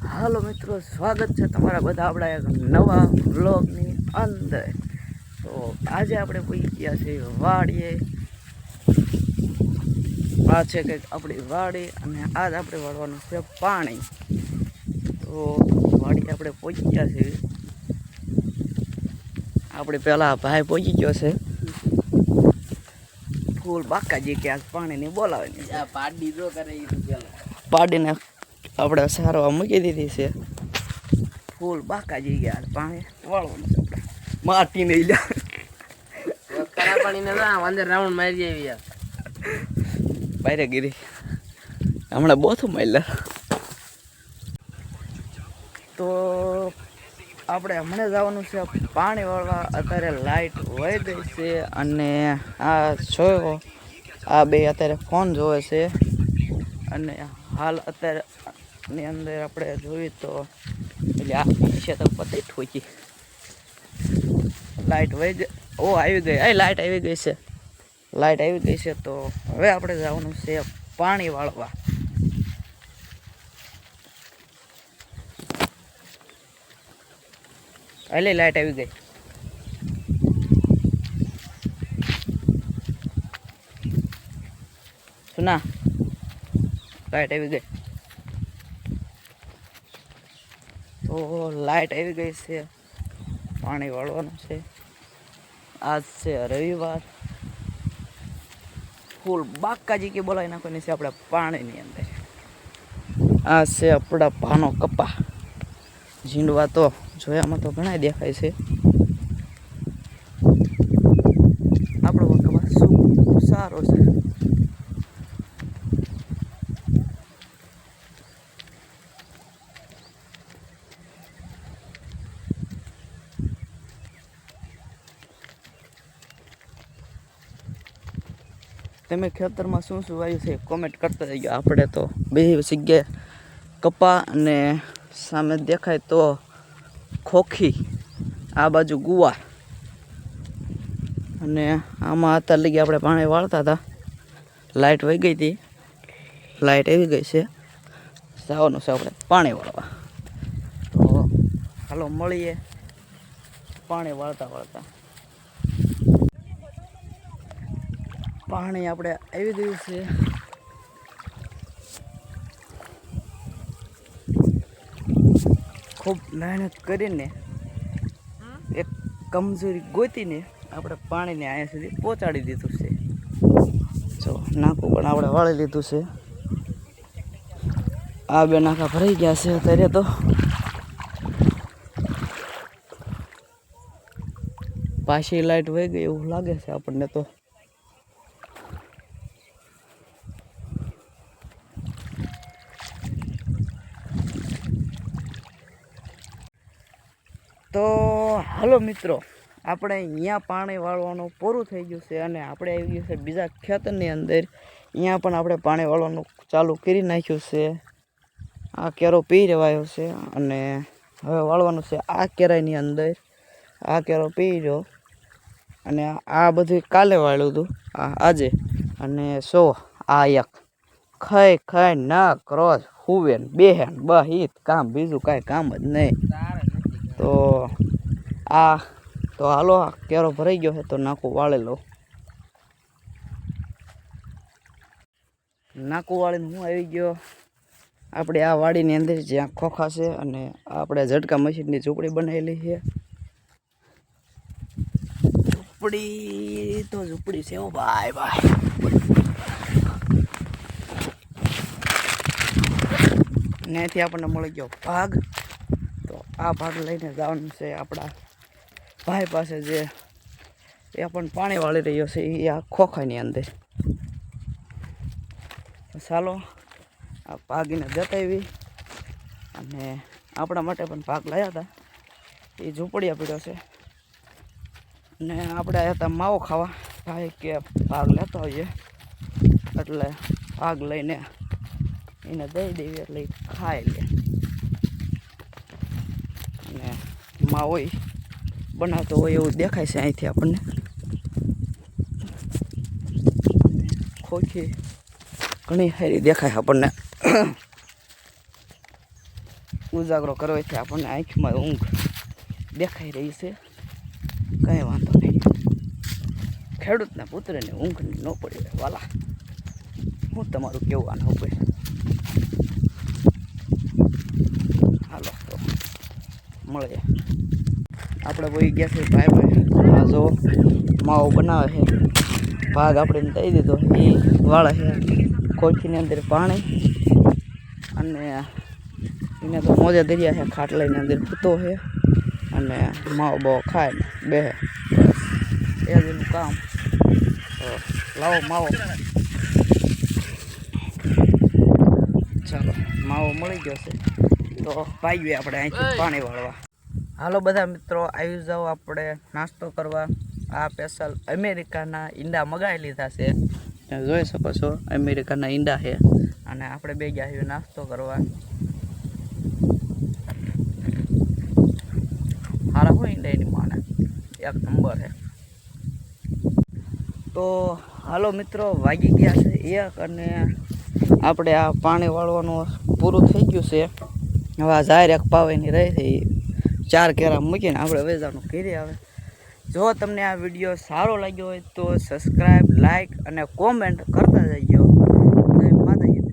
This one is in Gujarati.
હાલો મિત્રો, સ્વાગત છે તમારા બધા આપણા એક નવા વ્લોગની અંદર. તો આજે આપણે પહોંચી ગયા છીએ વાડીએ. આ છે કંઈક આપણી વાડી અને આજ આપણે વાળવાનું છે પાણી. તો વાડીએ આપણે પહોંચી ગયા છીએ. આપણે પહેલાં ભાઈ પહોંચી ગયો છે ફૂલ બાકાજી કે આજ પાણીની બોલાવાની પાડી જો કરે પાડીને આપણે સારવા મૂકી દીધી છે. ફૂલ બાકાજી ગયા પાણી વાળવાનું છે આપણે માટી નહીં લ્યા ખરા પાણીને અંદર રાઉન્ડ મારી આવી બારે ગીરી હમણાં બોથું મારેલા. તો આપણે હમણાં જવાનું છે પાણી વાળવા. અત્યારે લાઇટ વહી ગઈ છે અને આ જોયો આ બે અત્યારે ફોન જોવે છે અને હાલ અત્યારે ની અંદર આપણે જોઈએ તો એટલે આ છે તો પતે ઠોકી લાઇટ વહી ગઈ. ઓ આવી ગઈ, લાઇટ આવી ગઈ છે, લાઇટ આવી ગઈ છે. તો હવે આપણે જવાનું છે પાણી વાળવા. એટલે લાઇટ આવી ગઈ. સુના લાઇટ આવી ગઈ. તો લાઇટ આવી ગઈ છે, પાણી વાળવાનું છે. આજ છે રવિવાર. ફૂલ બાકાજી કે બોલાવી નાખવાની છે આપણે પાણીની અંદર. આ છે આપણા ભાનો કપા. ઝીંડવા તો જોયામાં તો ઘણા દેખાય છે. આપણો કપા શું સારો છે. તમે ખેતરમાં શું શું વાવ્યું છે કોમેન્ટ કરતા જઈએ. આપણે તો બે જગ્યાએ કપા અને સામે દેખાય તો ખોખી, આ બાજુ ગુવાર અને આમાં અત્યારે લગી આપણે પાણી વાળતા હતા. લાઇટ વહી ગઈ હતી, લાઇટ આવી ગઈ છે. જવાનું છે આપણે પાણી વાળવા. તો હાલો મળીએ પાણી વાળતા વાળતા. પાણી આપણે આવી ગયું છે. ખૂબ મહેનત કરીને એક કમજોરી ગોતીને આપણે પાણીને અહીંયા સુધી પહોંચાડી દીધું છે. જો નાકું પણ આપણે વાળી લીધું છે. આ બે નાકા ભરાઈ ગયા છે અત્યારે. તો પાછી લાઈટ વહી ગઈ એવું લાગે છે આપણને. તો હાલો મિત્રો, આપણે અહીંયા પાણી વાળવાનું પૂરું થઈ ગયું છે અને આપણે આવી ગયું છે બીજા ખેતરની અંદર. અહીંયા પણ આપણે પાણી વાળવાનું ચાલુ કરી નાખ્યું છે. આ કેરો પી રહેવાયો છે અને હવે વાળવાનું છે આ કેરાની અંદર. આ કેરો પી રહ્યો અને આ બધું કાલે વાળ્યું હતું, આજે. અને આ એક ખાઈ ખાઈ ના ક્રોસ હુવે ને બેહે ને બસ ઈ કામ, બીજું કાંઈ કામ જ નહીં. તો તો હાલો કેરો ભરાઈ ગયો છે તો નાકું વાળી લો. નાકું વાળીને હું આવી ગયો આપણે આ વાડીની અંદર જ્યાં ખોખા છે અને આપણે ઝટકા મશીનની ઝૂંપડી બનાવેલી છે. ઝૂંપડી તો ઝૂંપડી છે ઓ ભાઈ ભાઈ. ત્યાંથી આપણને મળી ગયો ભાગ. તો આ ભાગ લઈને જવાનું છે આપણા ભાઈ પાસે, જે એ પણ પાણી વાળી રહ્યો છે એ આ ખોખાની અંદર. ચાલો આ ભાગીને જતાવી. અને આપણા માટે પણ ભાગ લાવ્યા હતા, એ ઝૂંપડિયા પીડ્યો છે. અને આપણે આવ્યા હતા માવો ખાવા. ભાઈ કે ભાગ લેતો હોઈએ એટલે ભાગ લઈને એને દઈ દેવી એટલે એ ખાઈ લે. અને માવો બનાવતો હોય એવું દેખાય છે અહીંથી આપણને. ખોખી ઘણી સારી દેખાય આપણને. ઉજાગરો કરવાથી આપણને આંખમાં ઊંઘ દેખાઈ રહી છે. કંઈ વાંધો નહીં, ખેડૂતના પુત્રને ઊંઘ ન પડી રહે વાલા. હું તમારું કેવું આના ઉપર? હાલો તો મળીએ. આપણે બોઈ ગયા છે ભાઈ આ જો માવો બનાવે છે. ભાગ આપણે દઈ દીધો એ વાળે છે કોઠીની અંદર પાણી, અને એને તો મોજે દરિયા છે. ખાટલાની અંદર સૂતો છે અને માવો બહુ ખાય ને બે બસ એ જ એનું કામ. તો લાવો માવો. ચાલો માવો મળી ગયો છે તો ભાઈએ આપણે અહીંથી પાણી વાળવા. હાલો બધા મિત્રો, આવી જાઓ આપણે નાસ્તો કરવા. આ સ્પેશિયલ અમેરિકાના ઈંડા મગાવી લીધા છે, જોઈ શકો છો અમેરિકાના ઈંડા છે. અને આપણે બે ગયા છીએ નાસ્તો કરવા. સારા હોય ઈંડા એની માને એક નંબર છે. તો હાલો મિત્રો, વાગી ગયા છે 1 અને આપણે આ પાણી વાળવાનું પૂરું થઈ ગયું છે. હવે આ જાહેર એક પાવાની રહી છે, 4 કેરા મૂકીને આપણે વેચાનું ઘેરી આવે. જો તમને આ વિડીયો સારો લાગ્યો હોય તો સબસ્ક્રાઈબ, લાઈક અને કોમેન્ટ કરતા જજો. જય માતાજી.